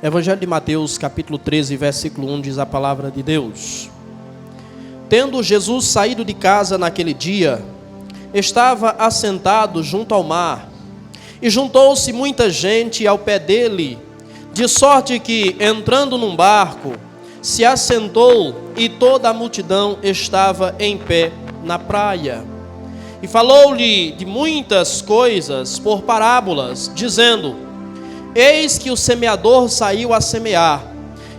Evangelho de Mateus, capítulo 13, versículo 1, diz a palavra de Deus. Tendo Jesus saído de casa naquele dia, estava assentado junto ao mar, e juntou-se muita gente ao pé dele, de sorte que, entrando num barco, se assentou, e toda a multidão estava em pé na praia. E falou-lhe de muitas coisas por parábolas, dizendo: Eis que o semeador saiu a semear,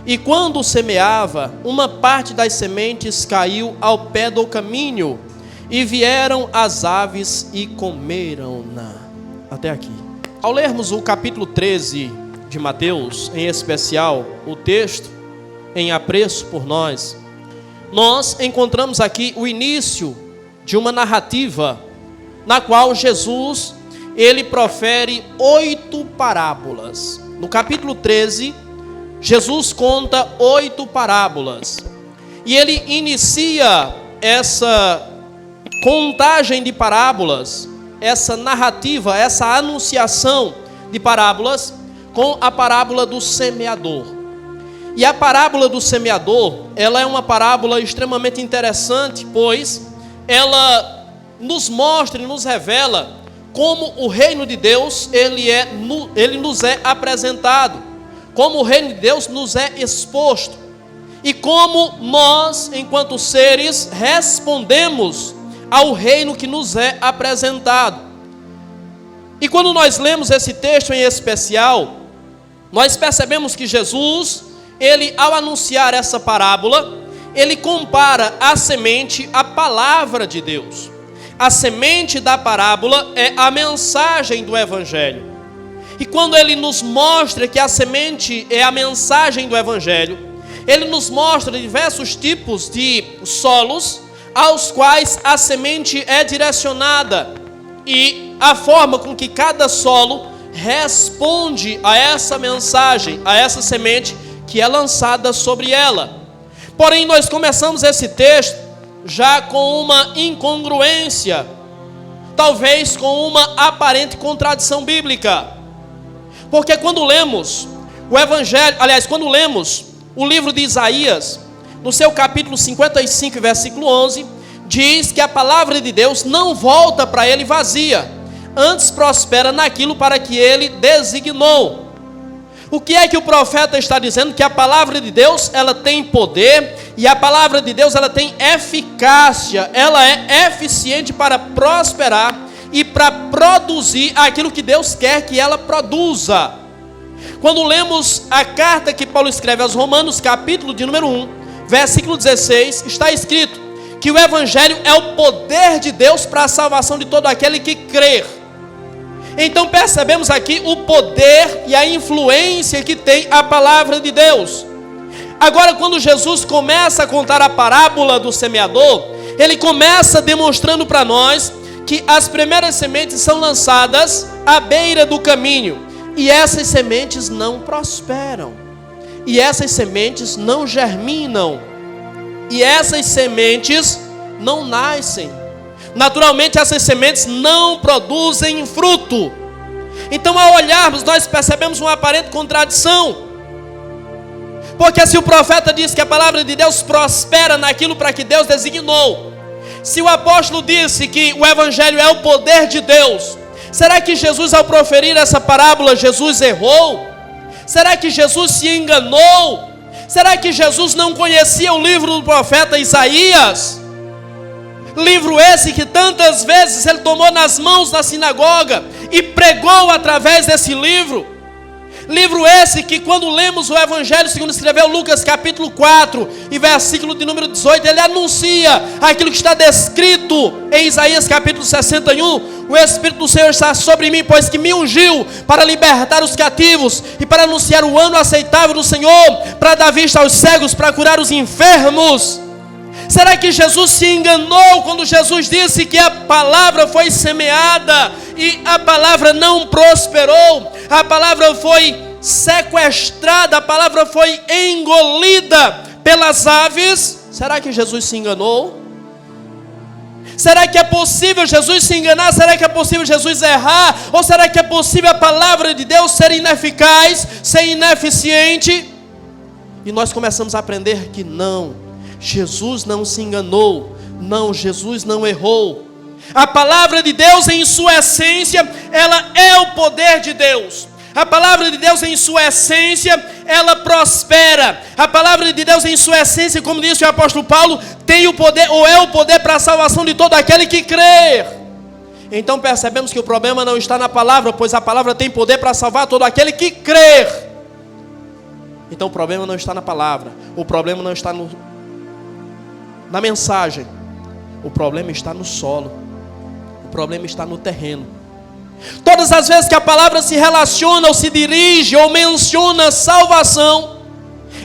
e quando semeava, uma parte das sementes caiu ao pé do caminho, e vieram as aves e comeram-na. Até aqui. Ao lermos o capítulo 13 de Mateus, em especial o texto em apreço por nós encontramos aqui o início de uma narrativa na qual Jesus ele profere 8 parábolas. No capítulo 13, Jesus conta 8 parábolas. E ele inicia essa contagem de parábolas, essa narrativa, essa anunciação de parábolas, com a parábola do semeador. E a parábola do semeador, ela é uma parábola extremamente interessante, pois ela nos mostra e nos revela como o reino de Deus, ele nos é apresentado, como o reino de Deus nos é exposto, e como nós, enquanto seres, respondemos ao reino que nos é apresentado. E quando nós lemos esse texto em especial, nós percebemos que Jesus, ele ao anunciar essa parábola, ele compara a semente à palavra de Deus. A semente da parábola é a mensagem do Evangelho. E quando ele nos mostra que a semente é a mensagem do Evangelho, ele nos mostra diversos tipos de solos aos quais a semente é direcionada e a forma com que cada solo responde a essa mensagem, a essa semente que é lançada sobre ela. Porém, nós começamos esse texto já com uma incongruência, talvez com uma aparente contradição bíblica. Porque quando lemos o Evangelho, quando lemos o livro de Isaías, no seu capítulo 55, versículo 11, diz que a palavra de Deus não volta para ele vazia, antes prospera naquilo para que ele designou. O que é que o profeta está dizendo? Que a palavra de Deus, ela tem poder, e a palavra de Deus, ela tem eficácia, ela é eficiente para prosperar e para produzir aquilo que Deus quer que ela produza. Quando lemos a carta que Paulo escreve aos Romanos, capítulo de número 1, versículo 16, está escrito que o Evangelho é o poder de Deus para a salvação de todo aquele que crer. Então percebemos aqui o poder e a influência que tem a palavra de Deus. Agora, quando Jesus começa a contar a parábola do semeador, ele começa demonstrando para nós que as primeiras sementes são lançadas à beira do caminho, e essas sementes não prosperam, e essas sementes não germinam, e essas sementes não nascem. Naturalmente, essas sementes não produzem fruto. Então, ao olharmos, nós percebemos uma aparente contradição. Porque se o profeta diz que a palavra de Deus prospera naquilo para que Deus designou, se o apóstolo disse que o Evangelho é o poder de Deus, será que Jesus, ao proferir essa parábola, Jesus errou? Será que Jesus se enganou? Será que Jesus não conhecia o livro do profeta Isaías? Livro esse que tantas vezes ele tomou nas mãos na sinagoga e pregou através desse livro. Livro esse que, quando lemos o Evangelho segundo escreveu Lucas capítulo 4 e versículo de número 18, ele anuncia aquilo que está descrito em Isaías capítulo 61. O Espírito do Senhor está sobre mim, pois que me ungiu para libertar os cativos e para anunciar o ano aceitável do Senhor, para dar vista aos cegos, para curar os enfermos. Será que Jesus se enganou quando Jesus disse que a palavra foi semeada e a palavra não prosperou? A palavra foi sequestrada, a palavra foi engolida pelas aves? Será que Jesus se enganou? Será que é possível Jesus se enganar? Será que é possível Jesus errar? Ou será que é possível a palavra de Deus ser ineficaz, ser ineficiente? E nós começamos a aprender que não, Jesus não se enganou, não, Jesus não errou. A palavra de Deus em sua essência, ela é o poder de Deus. A palavra de Deus em sua essência, ela prospera. A palavra de Deus em sua essência, como disse o apóstolo Paulo, tem o poder, ou é o poder para a salvação de todo aquele que crê. Então percebemos que o problema não está na palavra, pois a palavra tem poder para salvar todo aquele que crê. Então o problema não está na palavra, o problema não está na mensagem, o problema está no solo, o problema está no terreno. Todas as vezes que a palavra se relaciona ou se dirige ou menciona salvação,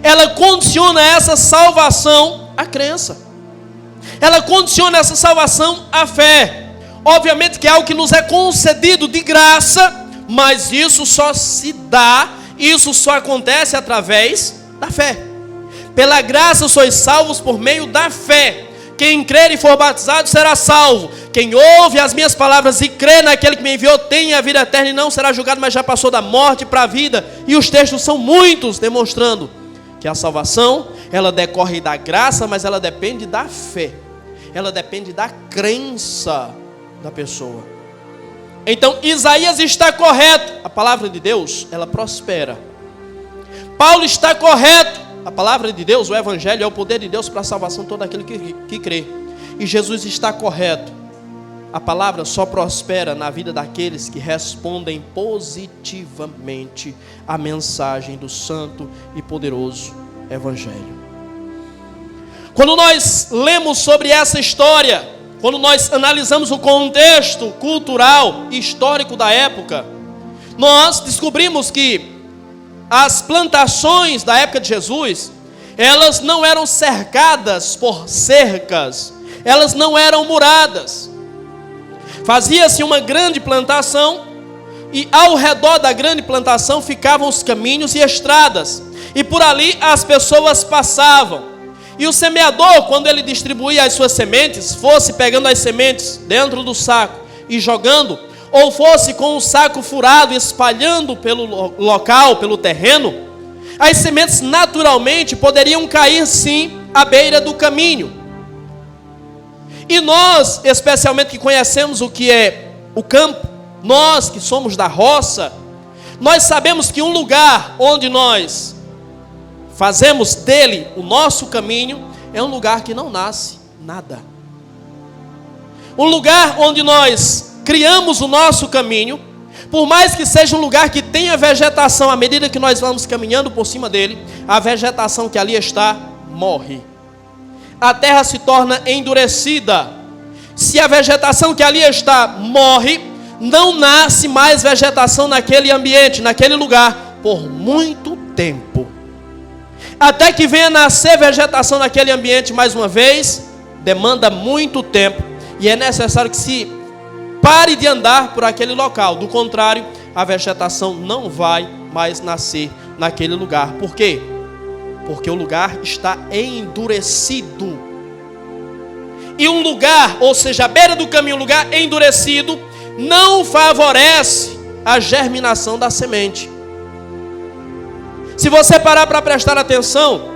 ela condiciona essa salvação à crença, ela condiciona essa salvação à fé. Obviamente que é algo que nos é concedido de graça, mas isso só se dá, isso só acontece através da fé. Pela graça sois salvos por meio da fé. Quem crer e for batizado será salvo. Quem ouve as minhas palavras e crê naquele que me enviou tem a vida eterna e não será julgado, mas já passou da morte para a vida. E os textos são muitos demonstrando que a salvação, ela decorre da graça, mas ela depende da fé. Ela depende da crença da pessoa. Então Isaías está correto, a palavra de Deus, ela prospera. Paulo está correto, a palavra de Deus, o evangelho é o poder de Deus para a salvação de todo aquele que crê. E Jesus está correto, a palavra só prospera na vida daqueles que respondem positivamente à mensagem do santo e poderoso evangelho. Quando nós lemos sobre essa história, quando nós analisamos o contexto cultural e histórico da época, nós descobrimos que as plantações da época de Jesus, elas não eram cercadas por cercas, elas não eram muradas. Fazia-se uma grande plantação e ao redor da grande plantação ficavam os caminhos e estradas, e por ali as pessoas passavam. E o semeador, quando ele distribuía as suas sementes, fosse pegando as sementes dentro do saco e jogando, ou fosse com o saco furado espalhando pelo local, pelo terreno, as sementes naturalmente poderiam cair sim à beira do caminho. E nós, especialmente que conhecemos o que é o campo, nós que somos da roça, nós sabemos que um lugar onde nós fazemos dele o nosso caminho é um lugar que não nasce nada. Um lugar onde nós criamos o nosso caminho, por mais que seja um lugar que tenha vegetação, à medida que nós vamos caminhando por cima dele, a vegetação que ali está morre. A terra se torna endurecida. Se a vegetação que ali está morre, não nasce mais vegetação naquele ambiente, naquele lugar, por muito tempo. Até que venha nascer vegetação naquele ambiente mais uma vez, demanda muito tempo. E é necessário que se pare de andar por aquele local. Do contrário, a vegetação não vai mais nascer naquele lugar. Por quê? Porque o lugar está endurecido. E um lugar, ou seja, à beira do caminho, um lugar endurecido, não favorece a germinação da semente. Se você parar para prestar atenção,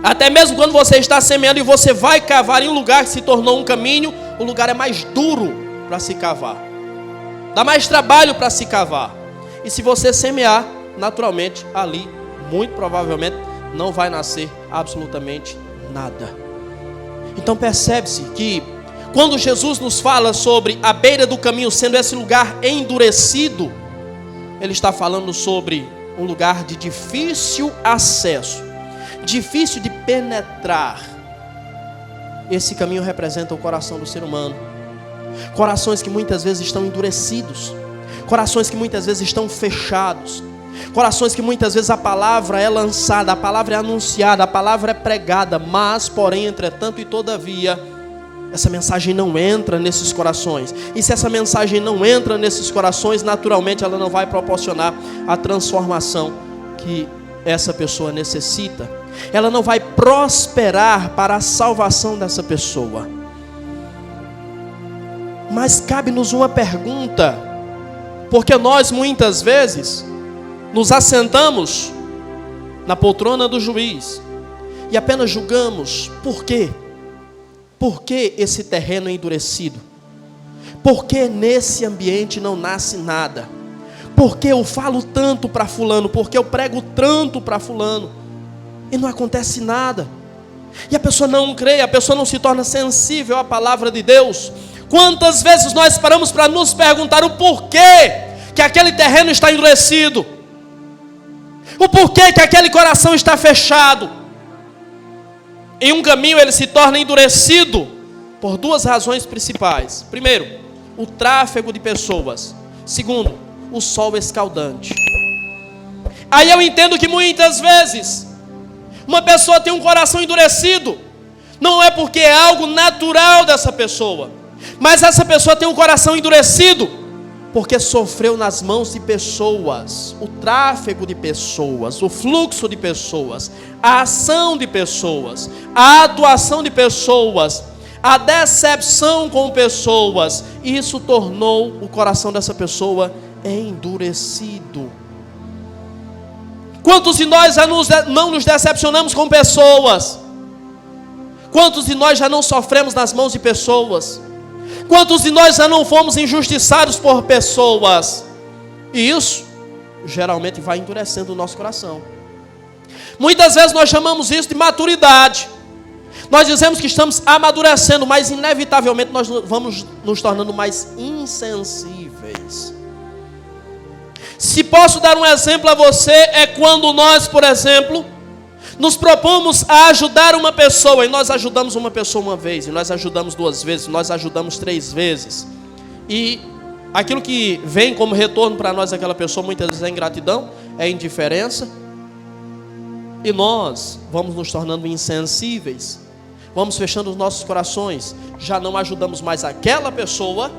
até mesmo quando você está semeando e você vai cavar em um lugar que se tornou um caminho, o lugar é mais duro para se cavar. Dá mais trabalho para se cavar. E se você semear, naturalmente, ali, muito provavelmente, não vai nascer absolutamente nada. Então percebe-se que quando Jesus nos fala sobre a beira do caminho sendo esse lugar endurecido, Ele está falando sobre um lugar de difícil acesso, difícil de penetrar. Esse caminho representa o coração do ser humano. Corações que muitas vezes estão endurecidos, corações que muitas vezes estão fechados, corações que muitas vezes a palavra é lançada, a palavra é anunciada, a palavra é pregada, mas, porém, entretanto e todavia, essa mensagem não entra nesses corações. E se essa mensagem não entra nesses corações, naturalmente ela não vai proporcionar a transformação que essa pessoa necessita. Ela não vai prosperar para a salvação dessa pessoa. Mas cabe-nos uma pergunta, porque nós muitas vezes nos assentamos na poltrona do juiz e apenas julgamos. Por quê? Por que esse terreno é endurecido? Por que nesse ambiente não nasce nada? Por que eu falo tanto para fulano? Por que eu prego tanto para fulano? E não acontece nada. E a pessoa não crê, a pessoa não se torna sensível à palavra de Deus. Quantas vezes nós paramos para nos perguntar o porquê que aquele terreno está endurecido? O porquê que aquele coração está fechado? Em um caminho ele se torna endurecido por duas razões principais. Primeiro, o tráfego de pessoas. Segundo, o sol escaldante. Aí eu entendo que muitas vezes uma pessoa tem um coração endurecido, não é porque é algo natural dessa pessoa, mas essa pessoa tem um coração endurecido porque sofreu nas mãos de pessoas, o tráfego de pessoas, o fluxo de pessoas, a ação de pessoas, a atuação de pessoas, a decepção com pessoas. E isso tornou o coração dessa pessoa endurecido. Quantos de nós já não nos decepcionamos com pessoas? Quantos de nós já não sofremos nas mãos de pessoas? Quantos de nós já não fomos injustiçados por pessoas? E isso geralmente vai endurecendo o nosso coração. Muitas vezes nós chamamos isso de maturidade. Nós dizemos que estamos amadurecendo, mas inevitavelmente nós vamos nos tornando mais insensíveis. Se posso dar um exemplo a você, é quando nós, por exemplo, nos propomos a ajudar uma pessoa, e nós ajudamos uma pessoa uma vez, e nós ajudamos duas vezes, nós ajudamos 3 vezes, e aquilo que vem como retorno para nós daquela pessoa, muitas vezes é ingratidão, é indiferença, e nós vamos nos tornando insensíveis, vamos fechando os nossos corações, já não ajudamos mais aquela pessoa,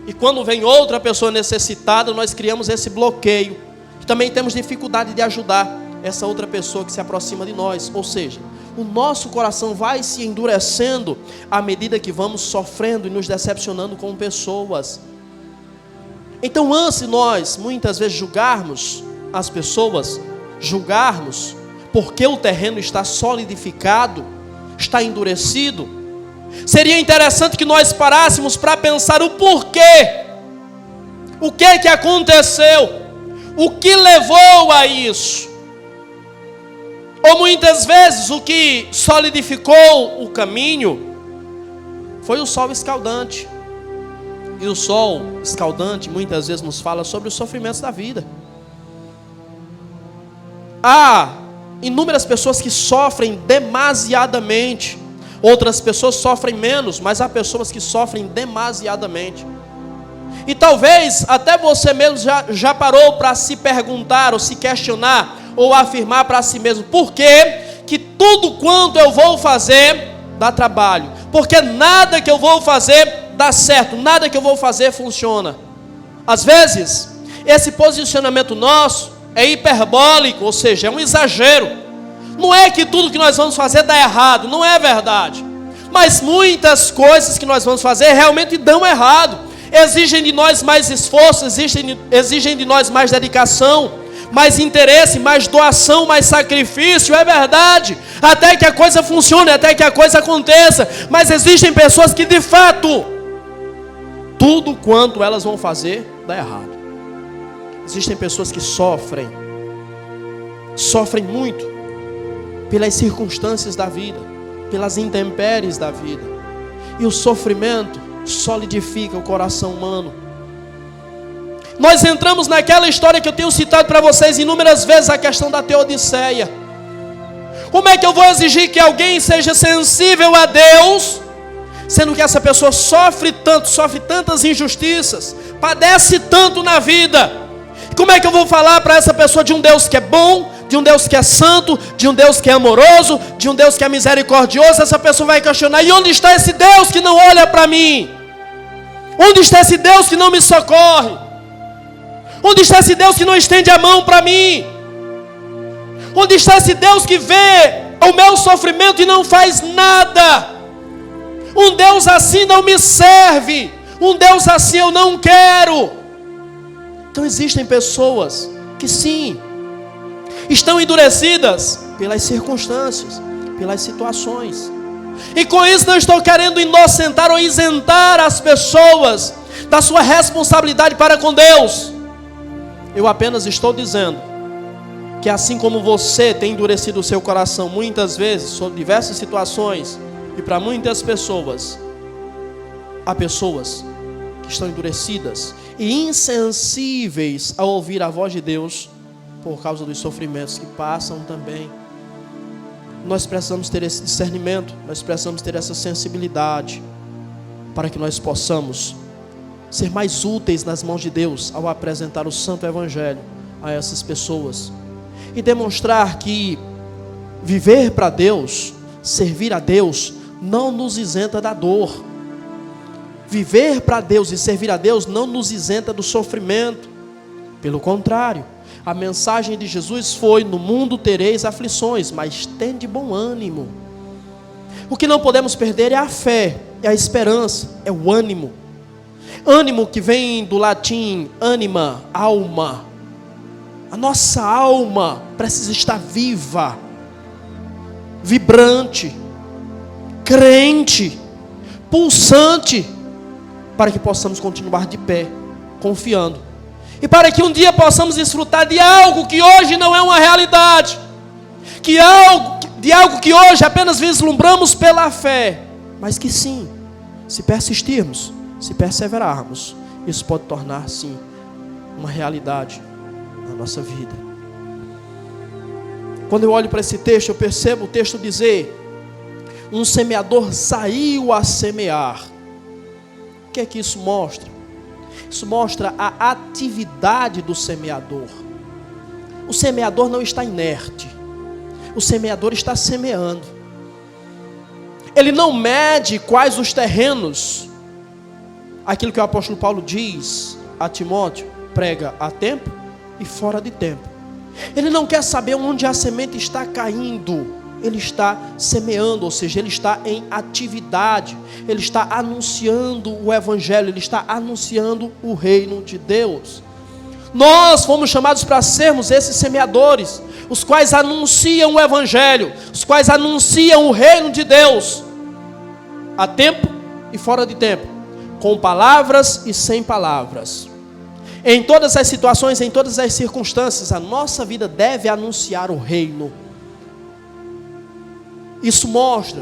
e quando vem outra pessoa necessitada, nós criamos esse bloqueio, e também temos dificuldade de ajudar essa outra pessoa que se aproxima de nós. Ou seja, o nosso coração vai se endurecendo à medida que vamos sofrendo e nos decepcionando com pessoas. Então, antes de nós muitas vezes julgarmos as pessoas, julgarmos porque o terreno está solidificado, está endurecido, seria interessante que nós parássemos para pensar o porquê. O que aconteceu? O que levou a isso? Ou muitas vezes o que solidificou o caminho foi o sol escaldante. E o sol escaldante muitas vezes nos fala sobre os sofrimentos da vida. Há inúmeras pessoas que sofrem demasiadamente. Outras pessoas sofrem menos, mas há pessoas que sofrem demasiadamente. E talvez até você mesmo já parou para se perguntar ou se questionar ou afirmar para si mesmo: por que tudo quanto eu vou fazer dá trabalho? Porque nada que eu vou fazer dá certo, nada que eu vou fazer funciona. Às vezes, esse posicionamento nosso é hiperbólico, ou seja, é um exagero. Não é que tudo que nós vamos fazer dá errado, não é verdade. Mas muitas coisas que nós vamos fazer realmente dão errado. Exigem de nós mais esforço, exigem de nós mais dedicação, mais interesse, mais doação, mais sacrifício, é verdade, até que a coisa funcione, até que a coisa aconteça. Mas existem pessoas que de fato, tudo quanto elas vão fazer, dá errado. Existem pessoas que sofrem muito, pelas circunstâncias da vida, pelas intempéries da vida, e o sofrimento solidifica o coração humano. Nós entramos naquela história que eu tenho citado para vocês inúmeras vezes, a questão da Teodiceia. Como é que eu vou exigir que alguém seja sensível a Deus, sendo que essa pessoa sofre tantas injustiças, padece tanto na vida? Como é que eu vou falar para essa pessoa de um Deus que é bom, de um Deus que é santo, de um Deus que é amoroso, de um Deus que é misericordioso? Essa pessoa vai questionar: e onde está esse Deus que não olha para mim? Onde está esse Deus que não me socorre? Onde está esse Deus que não estende a mão para mim? Onde está esse Deus que vê o meu sofrimento e não faz nada? Um Deus assim não me serve. Um Deus assim eu não quero. Então existem pessoas que sim, estão endurecidas pelas circunstâncias, pelas situações. E com isso não estou querendo inocentar ou isentar as pessoas da sua responsabilidade para com Deus. Eu apenas estou dizendo que assim como você tem endurecido o seu coração muitas vezes sobre diversas situações, e para muitas pessoas, há pessoas que estão endurecidas e insensíveis a ouvir a voz de Deus por causa dos sofrimentos que passam também. Nós precisamos ter esse discernimento, nós precisamos ter essa sensibilidade para que nós possamos ser mais úteis nas mãos de Deus ao apresentar o Santo Evangelho a essas pessoas e demonstrar que viver para Deus, servir a Deus, não nos isenta da dor. Viver para Deus e servir a Deus não nos isenta do sofrimento. Pelo contrário, a mensagem de Jesus foi: no mundo tereis aflições, mas tende bom ânimo. O que não podemos perder é a fé, é a esperança, é o ânimo. Ânimo que vem do latim anima, alma. A nossa alma precisa estar viva, vibrante, crente, pulsante, para que possamos continuar de pé, confiando. E para que um dia possamos desfrutar de algo que hoje não é uma realidade, de algo que hoje apenas vislumbramos pela fé, mas que sim, se persistirmos, se perseverarmos, isso pode tornar sim uma realidade na nossa vida. Quando eu olho para esse texto, eu percebo o texto dizer: um semeador saiu a semear. O que é que isso mostra? Isso mostra a atividade do semeador. O semeador não está inerte. O semeador está semeando. Ele não mede quais os terrenos. Aquilo que o apóstolo Paulo diz a Timóteo: prega a tempo e fora de tempo. Ele não quer saber onde a semente está caindo. Ele está semeando, ou seja, ele está em atividade. Ele está anunciando o Evangelho, ele está anunciando o reino de Deus. Nós fomos chamados para sermos esses semeadores, os quais anunciam o Evangelho, os quais anunciam o reino de Deus, a tempo e fora de tempo, com palavras e sem palavras. Em todas as situações, em todas as circunstâncias, a nossa vida deve anunciar o reino. Isso mostra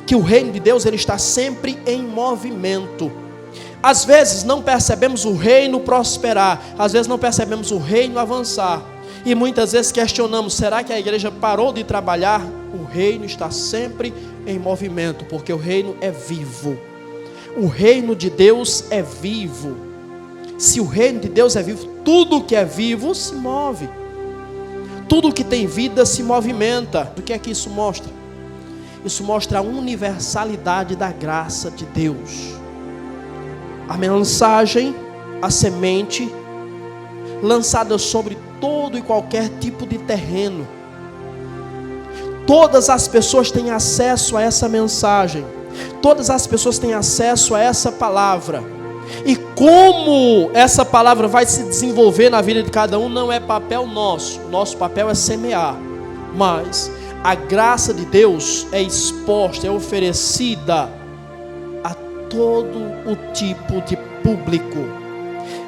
que o reino de Deus ele está sempre em movimento. Às vezes não percebemos o reino prosperar, às vezes não percebemos o reino avançar, e muitas vezes questionamos: será que a igreja parou de trabalhar? O reino está sempre em movimento, porque o reino é vivo. O reino de Deus é vivo. Se o reino de Deus é vivo, tudo que é vivo se move. Tudo que tem vida se movimenta. O que é que isso mostra? Isso mostra a universalidade da graça de Deus. A mensagem, a semente, lançada sobre todo e qualquer tipo de terreno. Todas as pessoas têm acesso a essa mensagem. Todas as pessoas têm acesso a essa palavra. E como essa palavra vai se desenvolver na vida de cada um, não é papel nosso. Nosso papel é semear. Mas a graça de Deus é exposta, é oferecida a todo o tipo de público,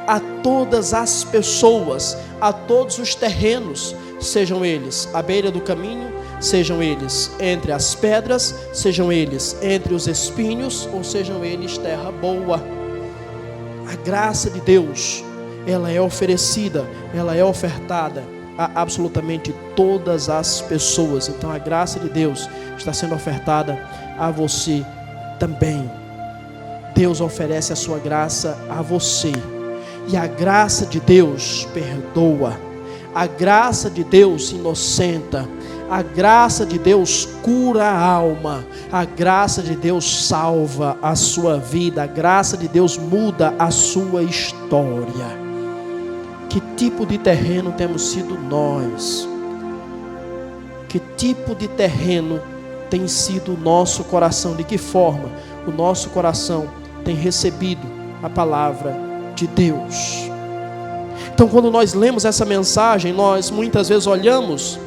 a todas as pessoas, a todos os terrenos, sejam eles à beira do caminho, sejam eles entre as pedras, sejam eles entre os espinhos, ou sejam eles terra boa. A graça de Deus, ela é oferecida, ela é ofertada a absolutamente todas as pessoas. Então a graça de Deus está sendo ofertada a você também. Deus oferece a sua graça a você. E a graça de Deus perdoa. A graça de Deus inocenta. A graça de Deus cura a alma. A graça de Deus salva a sua vida. A graça de Deus muda a sua história. Que tipo de terreno temos sido nós? Que tipo de terreno tem sido o nosso coração? De que forma o nosso coração tem recebido a palavra de Deus. Então, quando nós lemos essa mensagem, nós muitas vezes olhamos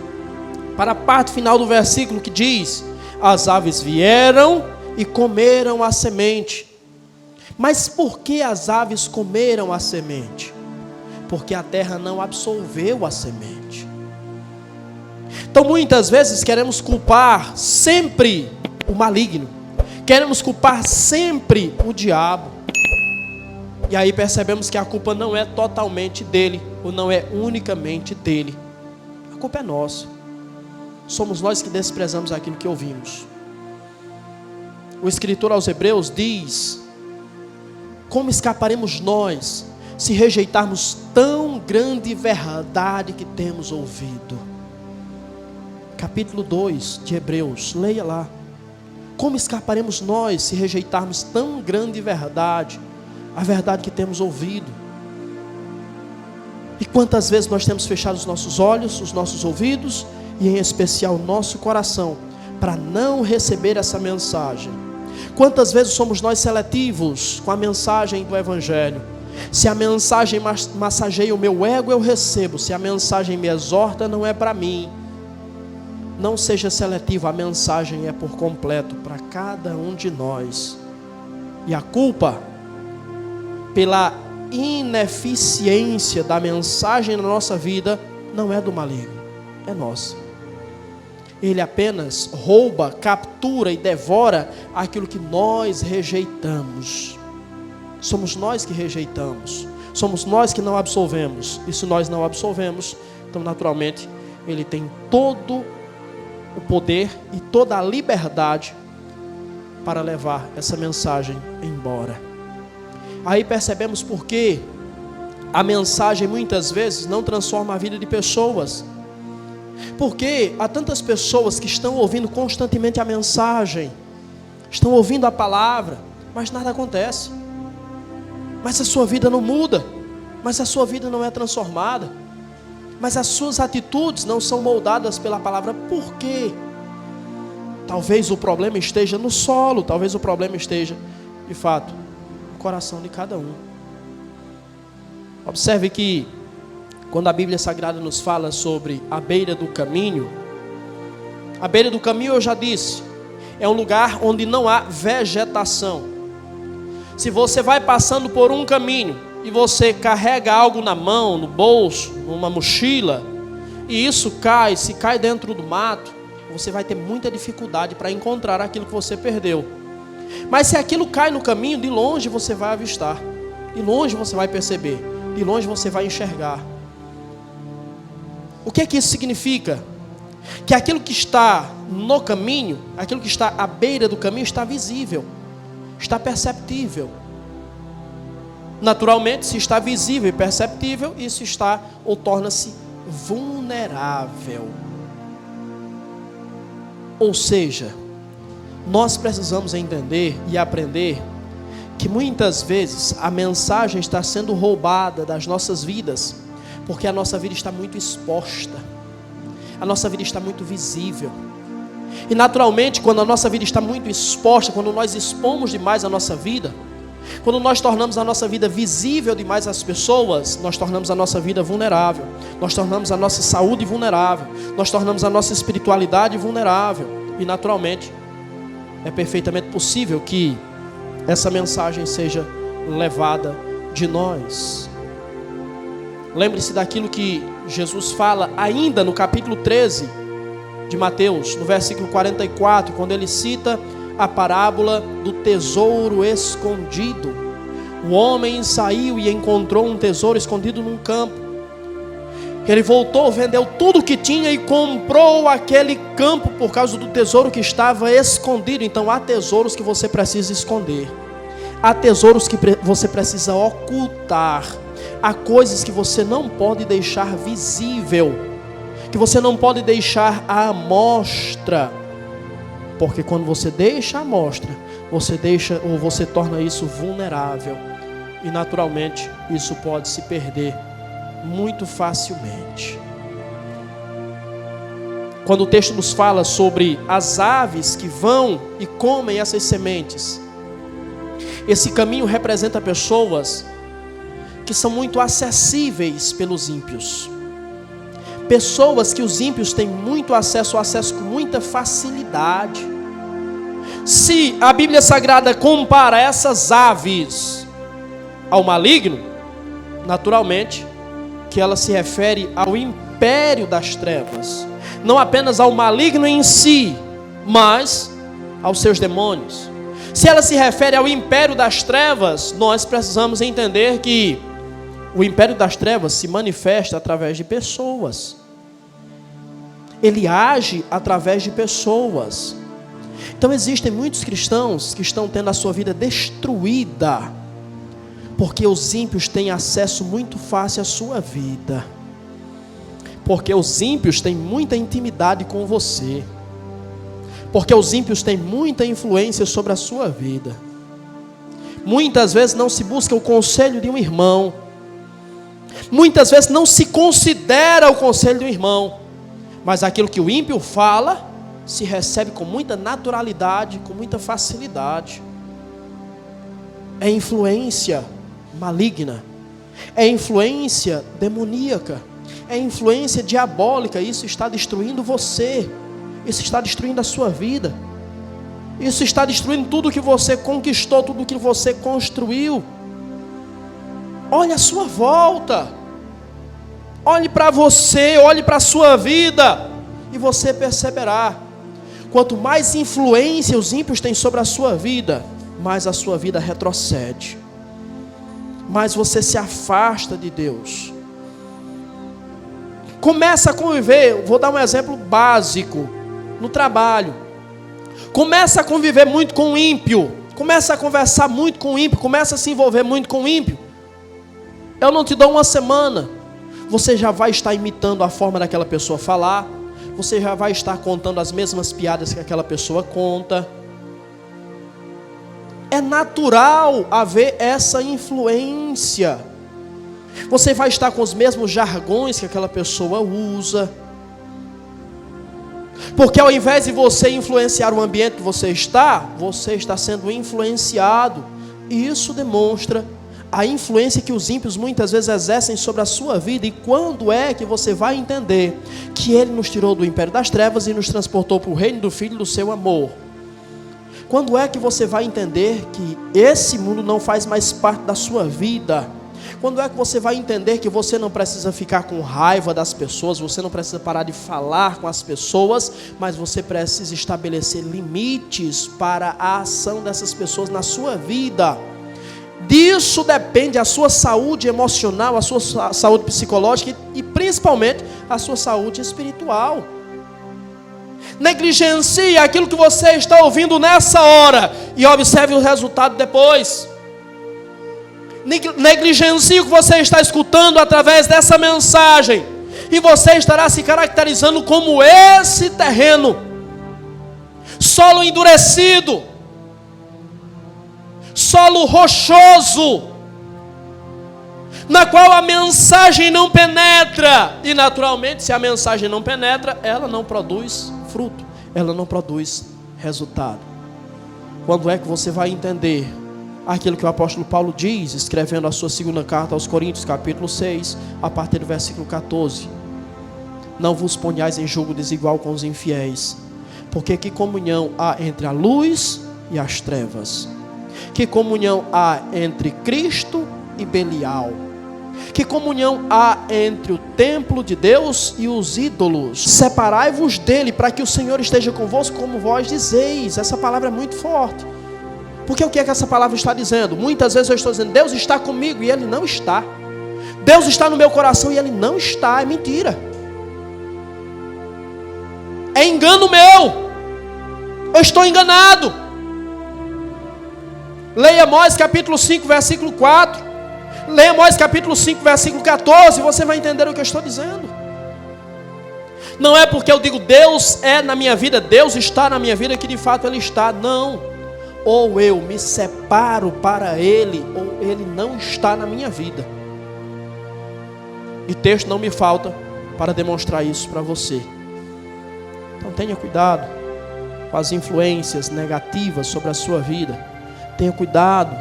para a parte final do versículo que diz: as aves vieram e comeram a semente. Mas por que as aves comeram a semente? Porque a terra não absorveu a semente. Então muitas vezes queremos culpar sempre o maligno, queremos culpar sempre o diabo, e aí percebemos que a culpa não é totalmente dele, ou não é unicamente dele. A culpa é nossa. Somos nós que desprezamos aquilo que ouvimos. O escritor aos Hebreus diz: como escaparemos nós se rejeitarmos tão grande verdade que temos ouvido? Capítulo 2 de Hebreus, leia lá. Como escaparemos nós se rejeitarmos tão grande verdade, a verdade que temos ouvido? E quantas vezes nós temos fechado os nossos olhos, os nossos ouvidos, e em especial o nosso coração, para não receber essa mensagem? Quantas vezes somos nós seletivos com a mensagem do Evangelho? Se a mensagem massageia o meu ego, eu recebo. Se a mensagem me exorta, não é para mim. Não seja seletivo, a mensagem é por completo para cada um de nós. E a culpa pela ineficiência da mensagem na nossa vida não é do maligno, é nossa. Ele apenas rouba, captura e devora aquilo que nós rejeitamos. Somos nós que rejeitamos, somos nós que não absolvemos. E se nós não absolvemos, então naturalmente ele tem todo o poder e toda a liberdade para levar essa mensagem embora. Aí percebemos por que a mensagem muitas vezes não transforma a vida de pessoas. Porque há tantas pessoas que estão ouvindo constantemente a mensagem, estão ouvindo a palavra, mas nada acontece. Mas a sua vida não muda, mas a sua vida não é transformada, mas as suas atitudes não são moldadas pela palavra. Por quê? Talvez o problema esteja no solo, talvez o problema esteja, de fato, no coração de cada um. Observe que quando a Bíblia Sagrada nos fala sobre a beira do caminho, a beira do caminho, eu já disse, é um lugar onde não há vegetação. Se você vai passando por um caminho e você carrega algo na mão, no bolso, numa mochila, e isso cai, se cai dentro do mato, você vai ter muita dificuldade para encontrar aquilo que você perdeu. Mas se aquilo cai no caminho, de longe você vai avistar, de longe você vai perceber, de longe você vai enxergar. O que é que isso significa? Que aquilo que está no caminho, aquilo que está à beira do caminho está visível, está perceptível. Naturalmente, se está visível e perceptível, isso está ou torna-se vulnerável. Ou seja, nós precisamos entender e aprender que muitas vezes a mensagem está sendo roubada das nossas vidas, porque a nossa vida está muito exposta, a nossa vida está muito visível. E naturalmente, quando a nossa vida está muito exposta, quando nós expomos demais a nossa vida, quando nós tornamos a nossa vida visível demais às pessoas, nós tornamos a nossa vida vulnerável, nós tornamos a nossa saúde vulnerável, nós tornamos a nossa espiritualidade vulnerável. E naturalmente, é perfeitamente possível que essa mensagem seja levada de nós. Lembre-se daquilo que Jesus fala ainda no capítulo 13 de Mateus, no versículo 44, quando ele cita a parábola do tesouro escondido. O homem saiu e encontrou um tesouro escondido num campo. Ele voltou, vendeu tudo o que tinha e comprou aquele campo por causa do tesouro que estava escondido. Então há tesouros que você precisa esconder, há tesouros que você precisa ocultar, há coisas que você não pode deixar visível, que você não pode deixar à mostra, porque quando você deixa à mostra, você torna isso vulnerável, e naturalmente isso pode se perder muito facilmente. Quando o texto nos fala sobre as aves que vão e comem essas sementes, Esse caminho representa pessoas que são muito acessíveis pelos ímpios. Pessoas que os ímpios têm muito acesso com muita facilidade. Se a Bíblia Sagrada compara essas aves ao maligno, naturalmente que ela se refere ao império das trevas. Não apenas ao maligno em si, mas aos seus demônios. Se ela se refere ao império das trevas, nós precisamos entender que o império das trevas se manifesta através de pessoas. Ele age através de pessoas. Então existem muitos cristãos que estão tendo a sua vida destruída, porque os ímpios têm acesso muito fácil à sua vida. Porque os ímpios têm muita intimidade com você. Porque os ímpios têm muita influência sobre a sua vida. Muitas vezes não se busca o conselho de um irmão. Muitas vezes não se considera o conselho de um irmão. Mas aquilo que o ímpio fala, se recebe com muita naturalidade, com muita facilidade. É influência maligna. É influência demoníaca. É influência diabólica. Isso está destruindo você. Isso está destruindo a sua vida. Isso está destruindo tudo que você conquistou, tudo que você construiu. Olhe à sua volta. Olhe para você, olhe para a sua vida, e você perceberá. Quanto mais influência os ímpios têm sobre a sua vida, mais a sua vida retrocede. Mais você se afasta de Deus. Começa a conviver, vou dar um exemplo básico, no trabalho. Começa a conviver muito com o ímpio. Começa a conversar muito com o ímpio. Começa a se envolver muito com o ímpio. Eu não te dou uma semana, você já vai estar imitando a forma daquela pessoa falar. Você já vai estar contando as mesmas piadas que aquela pessoa conta. É natural haver essa influência. Você vai estar com os mesmos jargões que aquela pessoa usa. Porque ao invés de você influenciar o ambiente que você está sendo influenciado. E isso demonstra a influência que os ímpios muitas vezes exercem sobre a sua vida. E quando é que você vai entender que Ele nos tirou do império das trevas e nos transportou para o reino do Filho do seu amor? Quando é que você vai entender que esse mundo não faz mais parte da sua vida? Quando é que você vai entender que você não precisa ficar com raiva das pessoas, você não precisa parar de falar com as pessoas, mas você precisa estabelecer limites para a ação dessas pessoas na sua vida? Disso depende a sua saúde emocional, a sua saúde psicológica e principalmente a sua saúde espiritual. Negligencie aquilo que você está ouvindo nessa hora e observe o resultado depois. Negligencie o que você está escutando através dessa mensagem e você estará se caracterizando como esse terreno, solo endurecido, solo rochoso, na qual a mensagem não penetra. E naturalmente, se a mensagem não penetra, ela não produz fruto, ela não produz resultado. Quando é que você vai entender aquilo que o apóstolo Paulo diz, escrevendo a sua segunda carta aos Coríntios, capítulo 6, a partir do versículo 14? Não vos ponhais em julgo desigual com os infiéis, porque que comunhão há entre a luz e as trevas? Que comunhão há entre Cristo e Belial? Que comunhão há entre o templo de Deus e os ídolos? Separai-vos dele, para que o Senhor esteja convosco, como vós dizeis. Essa palavra é muito forte. Porque o que é que essa palavra está dizendo? Muitas vezes eu estou dizendo, Deus está comigo, e Ele não está. Deus está no meu coração, e Ele não está. É mentira. É engano meu. Eu estou enganado. Leia Amós capítulo 5, versículo 4. Leia Amós capítulo 5, versículo 14. Você vai entender o que eu estou dizendo. Não é porque eu digo Deus é na minha vida, Deus está na minha vida, que de fato Ele está. Não. Ou eu me separo para Ele, ou Ele não está na minha vida. E texto não me falta para demonstrar isso para você. Então tenha cuidado com as influências negativas sobre a sua vida. Tenha cuidado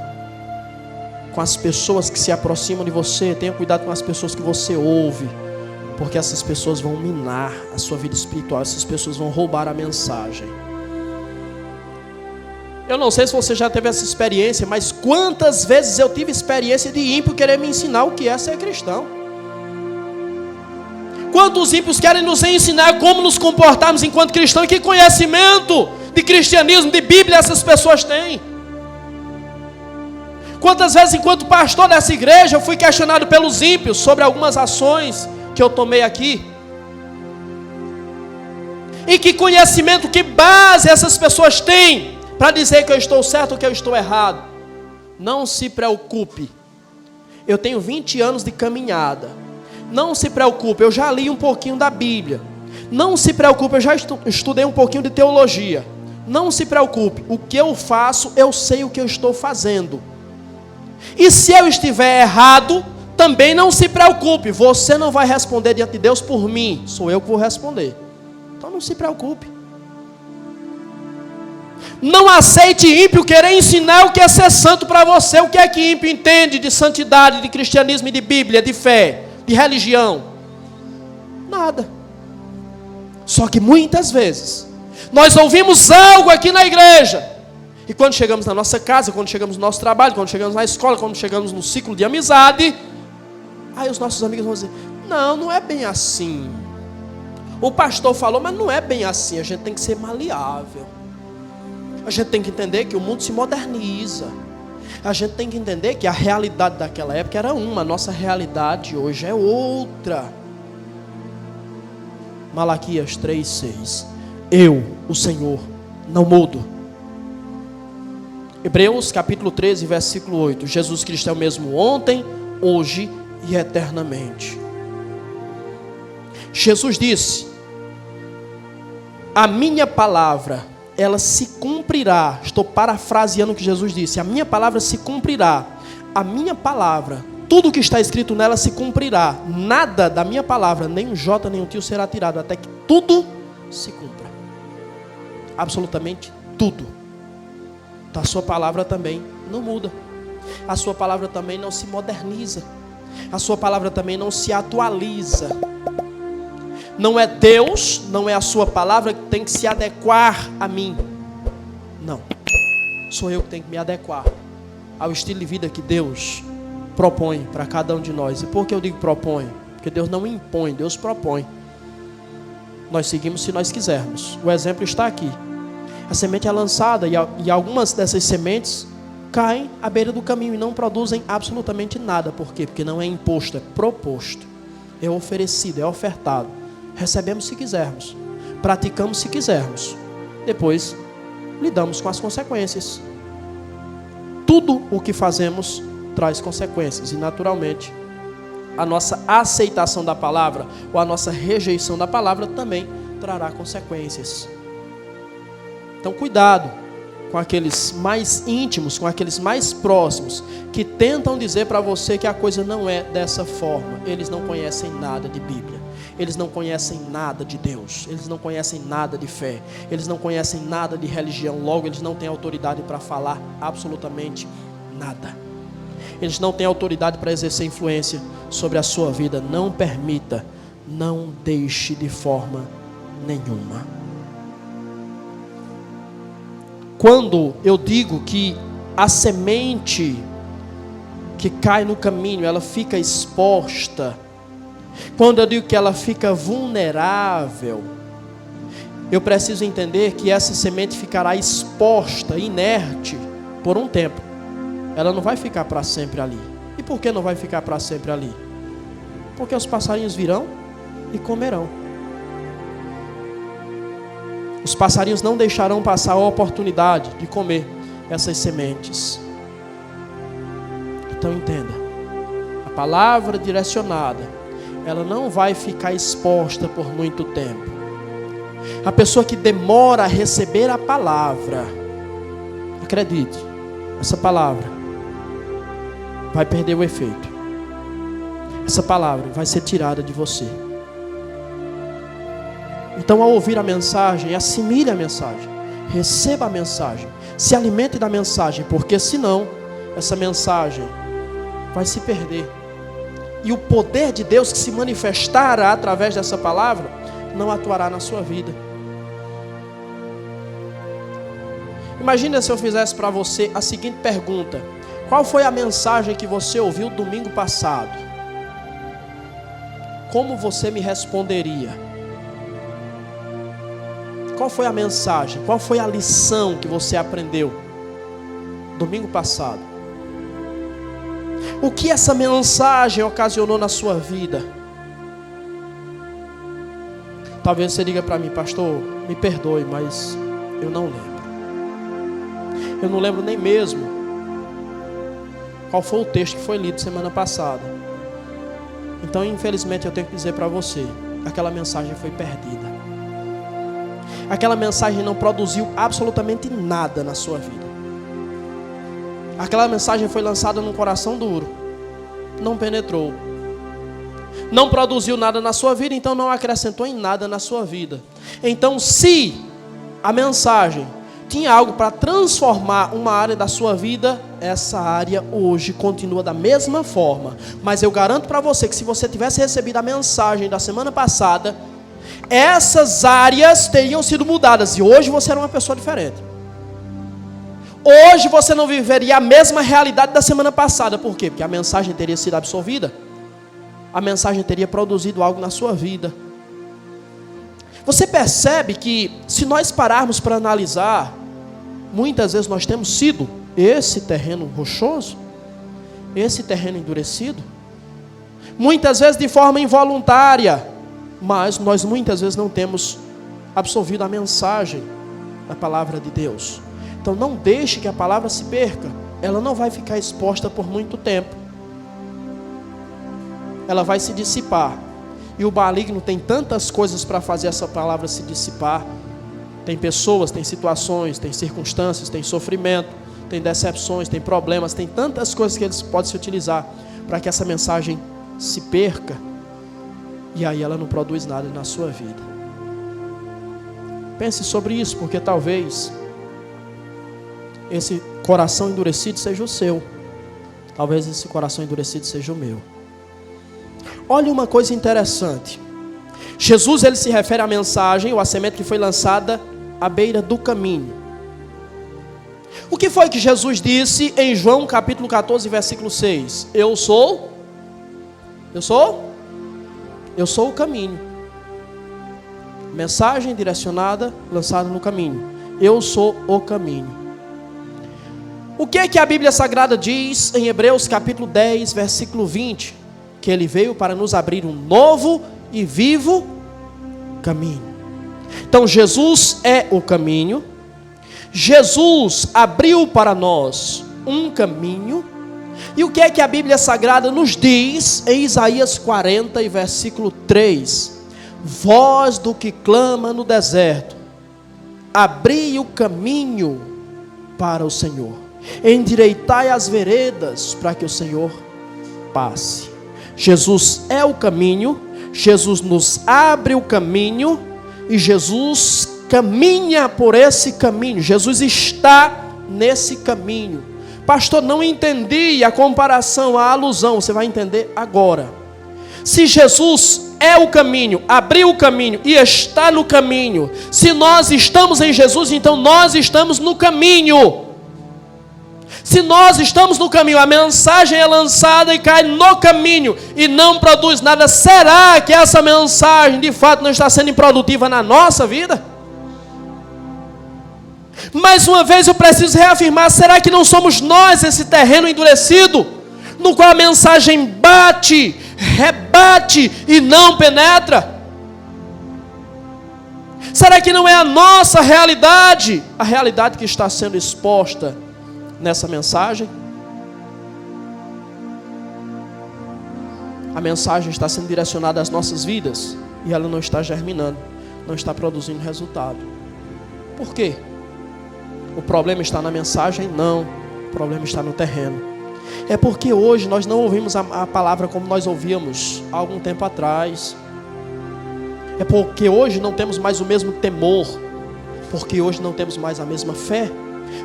com as pessoas que se aproximam de você, tenha cuidado com as pessoas que você ouve, porque essas pessoas vão minar a sua vida espiritual, essas pessoas vão roubar a mensagem. Eu não sei se você já teve essa experiência, mas quantas vezes eu tive experiência de ímpio querer me ensinar o que é ser cristão. Quantos ímpios querem nos ensinar como nos comportarmos enquanto cristãos, e que conhecimento de cristianismo, de Bíblia essas pessoas têm. Quantas vezes enquanto pastor dessa igreja eu fui questionado pelos ímpios sobre algumas ações que eu tomei aqui. E que conhecimento, que base essas pessoas têm para dizer que eu estou certo ou que eu estou errado? Não se preocupe. Eu tenho 20 anos de caminhada. Não se preocupe, eu já li um pouquinho da Bíblia. Não se preocupe, eu já estudei um pouquinho de teologia. Não se preocupe, o que eu faço, eu sei o que eu estou fazendo. E se eu estiver errado, também não se preocupe, você não vai responder diante de Deus por mim, sou eu que vou responder. Então não se preocupe. Não aceite ímpio querer ensinar o que é ser santo para você. O que é que ímpio entende de santidade, de cristianismo e de Bíblia, de fé, de religião? Nada. Só que muitas vezes nós ouvimos algo aqui na igreja, e quando chegamos na nossa casa, quando chegamos no nosso trabalho, quando chegamos na escola, quando chegamos no ciclo de amizade, aí os nossos amigos vão dizer: não é bem assim. O pastor falou, mas não é bem assim. A gente tem que ser maleável. A gente tem que entender que o mundo se moderniza. A gente tem que entender que a realidade daquela época era uma, a nossa realidade hoje é outra. Malaquias 3:6. Eu, o Senhor, não mudo. Hebreus capítulo 13, versículo 8. Jesus Cristo é o mesmo ontem, hoje e eternamente. Jesus disse: a minha palavra, ela se cumprirá. Estou parafraseando o que Jesus disse. A minha palavra se cumprirá. A minha palavra, tudo que está escrito nela se cumprirá. Nada da minha palavra, nem um jota, nem um tio será tirado, até que tudo se cumpra. Absolutamente tudo. A sua palavra também não muda. A sua palavra também não se moderniza. A sua palavra também não se atualiza. Não é Deus, não é a sua palavra que tem que se adequar a mim. Não. Sou eu que tenho que me adequar ao estilo de vida que Deus propõe para cada um de nós. E por que eu digo propõe? Porque Deus não impõe, Deus propõe. Nós seguimos se nós quisermos. O exemplo está aqui. A semente é lançada e algumas dessas sementes caem à beira do caminho e não produzem absolutamente nada. Por quê? Porque não é imposto, é proposto. É oferecido, é ofertado. Recebemos se quisermos. Praticamos se quisermos. Depois, lidamos com as consequências. Tudo o que fazemos traz consequências. E naturalmente, a nossa aceitação da palavra ou a nossa rejeição da palavra também trará consequências. Então cuidado com aqueles mais íntimos, com aqueles mais próximos, que tentam dizer para você que a coisa não é dessa forma. Eles não conhecem nada de Bíblia. Eles não conhecem nada de Deus. Eles não conhecem nada de fé. Eles não conhecem nada de religião. Logo, eles não têm autoridade para falar absolutamente nada. Eles não têm autoridade para exercer influência sobre a sua vida. Não permita, não deixe de forma nenhuma. Quando eu digo que a semente que cai no caminho, ela fica exposta, quando eu digo que ela fica vulnerável, eu preciso entender que essa semente ficará exposta, inerte, por um tempo. Ela não vai ficar para sempre ali. E por que não vai ficar para sempre ali? Porque os passarinhos virão e comerão. Os passarinhos não deixarão passar a oportunidade de comer essas sementes. Então entenda, a palavra direcionada, ela não vai ficar exposta por muito tempo. A pessoa que demora a receber a palavra, acredite, essa palavra vai perder o efeito. Essa palavra vai ser tirada de você. Então, ao ouvir a mensagem, assimile a mensagem, receba a mensagem, se alimente da mensagem, porque senão, essa mensagem vai se perder. E o poder de Deus que se manifestará através dessa palavra não atuará na sua vida. Imagina se eu fizesse para você a seguinte pergunta: qual foi a mensagem que você ouviu domingo passado? Como você me responderia? Qual foi a mensagem? Qual foi a lição que você aprendeu domingo passado? O que essa mensagem ocasionou na sua vida? Talvez você diga para mim: pastor, me perdoe, mas eu não lembro. Eu não lembro nem mesmo qual foi o texto que foi lido semana passada. Então, infelizmente, eu tenho que dizer para você: aquela mensagem foi perdida. Aquela mensagem não produziu absolutamente nada na sua vida. Aquela mensagem foi lançada num coração duro, não penetrou, não produziu nada na sua vida, então não acrescentou em nada na sua vida. Então, se a mensagem tinha algo para transformar uma área da sua vida, essa área hoje continua da mesma forma. Mas eu garanto para você que se você tivesse recebido a mensagem da semana passada, essas áreas teriam sido mudadas e hoje você era uma pessoa diferente. Hoje você não viveria a mesma realidade da semana passada. Por quê? Porque a mensagem teria sido absorvida. A mensagem teria produzido algo na sua vida. Você percebe que se nós pararmos para analisar, muitas vezes nós temos sido esse terreno rochoso, esse terreno endurecido, muitas vezes de forma involuntária, mas nós muitas vezes não temos absorvido a mensagem da palavra de Deus. Então não deixe que a palavra se perca. Ela não vai ficar exposta por muito tempo. Ela vai se dissipar. E o maligno tem tantas coisas para fazer essa palavra se dissipar. Tem pessoas, tem situações, tem circunstâncias, tem sofrimento, tem decepções, tem problemas, tem tantas coisas que eles podem se utilizar para que essa mensagem se perca. E aí ela não produz nada na sua vida. Pense sobre isso, porque talvez esse coração endurecido seja o seu. Talvez esse coração endurecido seja o meu. Olha uma coisa interessante. Jesus, ele se refere à mensagem, ou à semente que foi lançada à beira do caminho. O que foi que Jesus disse em João capítulo 14, versículo 6? Eu sou o caminho. Mensagem direcionada, lançada no caminho. Eu sou o caminho. O que é que a Bíblia Sagrada diz em Hebreus capítulo 10, versículo 20? Que ele veio para nos abrir um novo e vivo caminho. Então Jesus é o caminho. Jesus abriu para nós um caminho. E o que é que a Bíblia Sagrada nos diz em Isaías 40 e versículo 3? Voz do que clama no deserto, abri o caminho para o Senhor, endireitai as veredas para que o Senhor passe. Jesus é o caminho, Jesus nos abre o caminho e Jesus caminha por esse caminho. Jesus está nesse caminho. Pastor, não entendi a comparação, a alusão. Você vai entender agora. Se Jesus é o caminho, abriu o caminho e está no caminho, se nós estamos em Jesus, então nós estamos no caminho. Se nós estamos no caminho, a mensagem é lançada e cai no caminho e não produz nada, será que essa mensagem de fato não está sendo improdutiva na nossa vida? Mais uma vez eu preciso reafirmar, será que não somos nós esse terreno endurecido, no qual a mensagem bate, rebate e não penetra? Será que não é a nossa realidade, a realidade que está sendo exposta nessa mensagem? A mensagem está sendo direcionada às nossas vidas e ela não está germinando, não está produzindo resultado. Por quê? O problema está na mensagem? Não, o problema está no terreno. É porque hoje nós não ouvimos a palavra como nós ouvíamos há algum tempo atrás. É porque hoje não temos mais o mesmo temor, porque hoje não temos mais a mesma fé,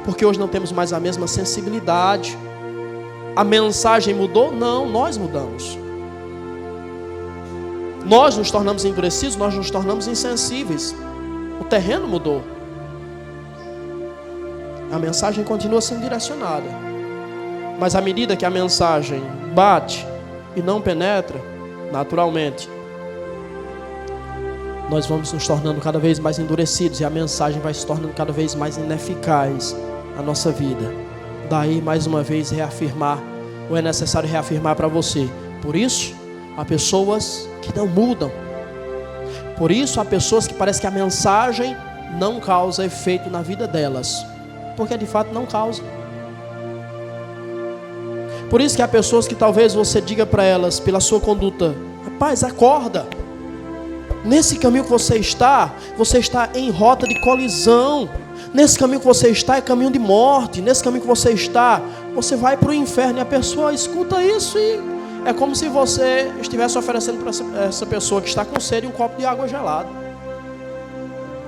porque hoje não temos mais a mesma sensibilidade. A mensagem mudou? Não, nós mudamos. Nós nos tornamos endurecidos, nós nos tornamos insensíveis. O terreno mudou. A mensagem continua sendo direcionada. Mas à medida que a mensagem bate e não penetra, naturalmente, nós vamos nos tornando cada vez mais endurecidos e a mensagem vai se tornando cada vez mais ineficaz na nossa vida. Daí, mais uma vez, reafirmar, ou é necessário reafirmar para você. Por isso, há pessoas que não mudam. Por isso, há pessoas que parece que a mensagem não causa efeito na vida delas. Porque de fato não causa. Por isso que há pessoas que talvez você diga para elas, pela sua conduta: rapaz, acorda. Nesse caminho que você está em rota de colisão. Nesse caminho que você está é caminho de morte. Nesse caminho que você está, você vai para o inferno. E a pessoa escuta isso e é como se você estivesse oferecendo para essa pessoa que está com sede um copo de água gelada.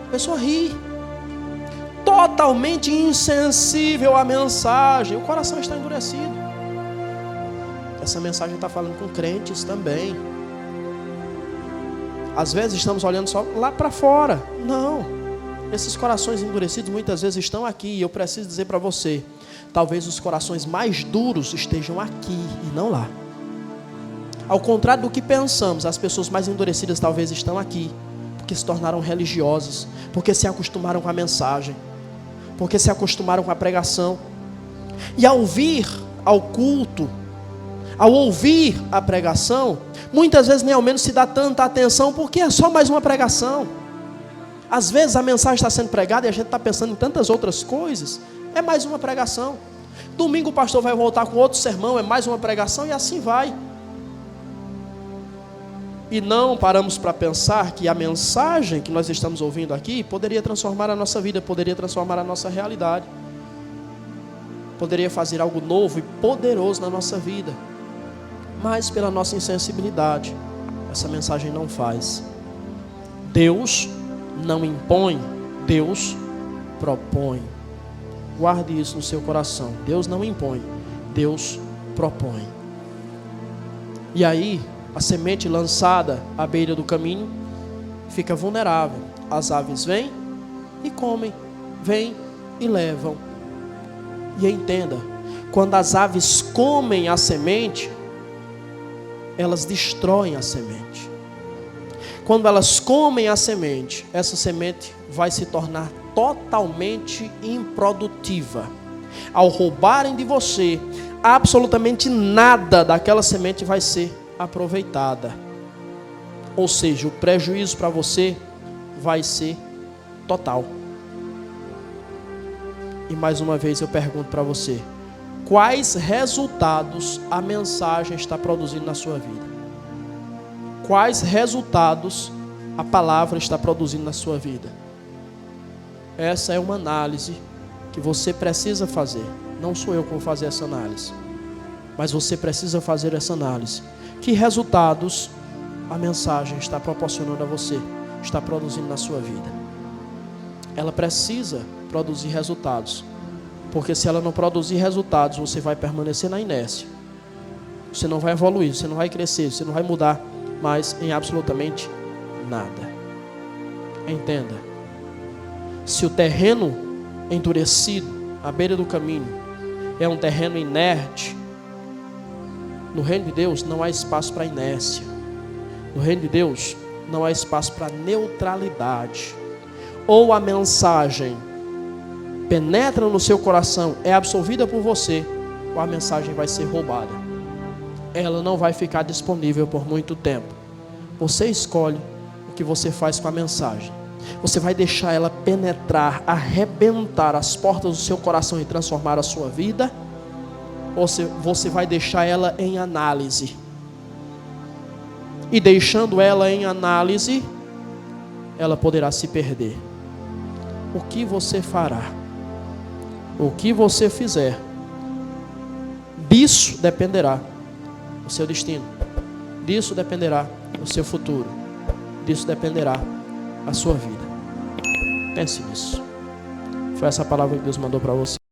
A pessoa ri. Totalmente insensível à mensagem. O coração está endurecido. Essa mensagem está falando com crentes também. Às vezes estamos olhando só lá para fora. Não. Esses corações endurecidos muitas vezes estão aqui. E eu preciso dizer para você, talvez os corações mais duros estejam aqui e não lá. Ao contrário do que pensamos, as pessoas mais endurecidas talvez estão aqui, porque se tornaram religiosas, porque se acostumaram com a mensagem, porque se acostumaram com a pregação. E ao vir ao culto, ao ouvir a pregação, muitas vezes nem ao menos se dá tanta atenção, porque é só mais uma pregação. Às vezes a mensagem está sendo pregada e a gente está pensando em tantas outras coisas. É mais uma pregação. Domingo o pastor vai voltar com outro sermão, é mais uma pregação, e assim vai. E não paramos para pensar que a mensagem que nós estamos ouvindo aqui poderia transformar a nossa vida, poderia transformar a nossa realidade, poderia fazer algo novo e poderoso na nossa vida. Mas pela nossa insensibilidade, essa mensagem não faz. Deus não impõe, Deus propõe. Guarde isso no seu coração. Deus não impõe, Deus propõe. E aí, a semente lançada à beira do caminho fica vulnerável. As aves vêm e comem, vêm e levam. E entenda, quando as aves comem a semente, elas destroem a semente. Quando elas comem a semente, essa semente vai se tornar totalmente improdutiva. Ao roubarem de você, absolutamente nada daquela semente vai ser aproveitada. Ou seja, o prejuízo para você vai ser total. E mais uma vez eu pergunto para você: quais resultados a mensagem está produzindo na sua vida? Quais resultados a palavra está produzindo na sua vida? Essa é uma análise que você precisa fazer. Não sou eu que vou fazer essa análise, mas você precisa fazer essa análise. Que resultados a mensagem está proporcionando a você, está produzindo na sua vida? Ela precisa produzir resultados, porque se ela não produzir resultados, você vai permanecer na inércia. Você não vai evoluir, você não vai crescer, você não vai mudar mais em absolutamente nada. Entenda, se o terreno endurecido à beira do caminho é um terreno inerte, no reino de Deus não há espaço para inércia. No reino de Deus não há espaço para neutralidade. Ou a mensagem penetra no seu coração, é absorvida por você, ou a mensagem vai ser roubada. Ela não vai ficar disponível por muito tempo. Você escolhe o que você faz com a mensagem. Você vai deixar ela penetrar, arrebentar as portas do seu coração e transformar a sua vida? Ou você vai deixar ela em análise? E deixando ela em análise, ela poderá se perder. O que você fará? O que você fizer, disso dependerá o seu destino. Disso dependerá o seu futuro. Disso dependerá a sua vida. Pense nisso. Foi essa palavra que Deus mandou para você.